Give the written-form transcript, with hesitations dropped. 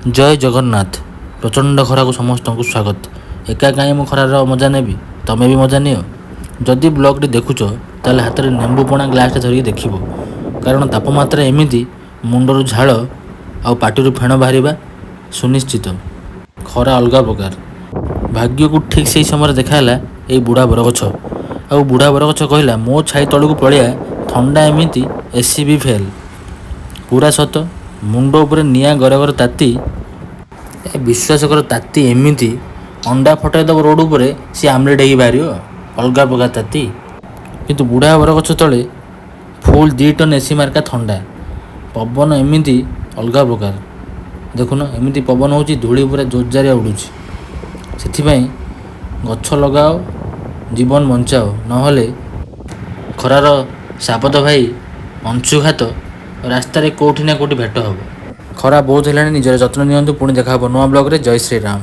ଜୟ ଜଗନ୍ନାଥ। ପ୍ରଚଣ୍ଡ ଖରାକୁ ସମସ୍ତଙ୍କୁ ସ୍ୱାଗତ। ଏକା କାହିଁ ମୁଁ ଖରାର ମଜା ନେବି, ତମେ ବି ମଜା ନିଅ। ଯଦି ବ୍ଲଗ୍ଟି ଦେଖୁଛ ତାହେଲେ ହାତରେ ନେମ୍ବୁ ପଣା ଗ୍ଲାସ୍ଟେ ଧରିକି ଦେଖିବ, କାରଣ ତାପମାତ୍ରା ଏମିତି ମୁଣ୍ଡରୁ ଝାଳ ଆଉ ପାଟିରୁ ଫେଣ ବାହାରିବା ସୁନିଶ୍ଚିତ। ଖରା ଅଲଗା ପ୍ରକାର। ଭାଗ୍ୟକୁ ଠିକ୍ ସେହି ସମୟରେ ଦେଖାହେଲା ଏଇ ବୁଢ଼ା ବରଗଛ। ଆଉ ବୁଢ଼ା ବରଗଛ କହିଲା, ମୋ ଛାଇ ତଳକୁ ପଳେଇଆ, ଥଣ୍ଡା ଏମିତି, ଏସି ବି ଫେଲ୍। ପୁରା ସତ। ମୁଣ୍ଡ ଉପରେ ନିଆଁ ଗରଗର ତାତି, ବିଶ୍ୱାସ କର ତାତି ଏମିତି, ଅଣ୍ଡା ଫଟାଇ ଦେବ ରୋଡ଼ ଉପରେ, ସିଏ ଆମଲେଟ୍ ହେଇକି ବାହାରିବ। ଅଲଗା ପ୍ରକାର ତାତି। କିନ୍ତୁ ବୁଢ଼ା ବରଗଛ ତଳେ ଫୁଲ୍ 2 ଟନ୍ ଏସି ମାର୍କା ଥଣ୍ଡା। ପବନ ଏମିତି ଅଲଗା ପ୍ରକାର। ଦେଖୁନ ଏମିତି ପବନ ହେଉଛି, ଧୂଳି ପୁରା ଜୋରଜାରିଆ ଉଡ଼ୁଛି। ସେଥିପାଇଁ ଗଛ ଲଗାଅ, ଜୀବନ ବଞ୍ଚାଅ, ନହେଲେ ଖରାର ସାବତ ଭାଇ ଅଂଶୁଘାତ ରାସ୍ତାରେ କେଉଁଠି ନା କେଉଁଠି ଭେଟ ହେବ। ଖରା ବହୁତ ହେଲାଣି, ନିଜର ଯତ୍ନ ନିଅନ୍ତୁ। ପୁଣି ଦେଖା ହେବ ନୂଆ ବ୍ଲଗ୍ରେ। ଜୟ ଶ୍ରୀରାମ।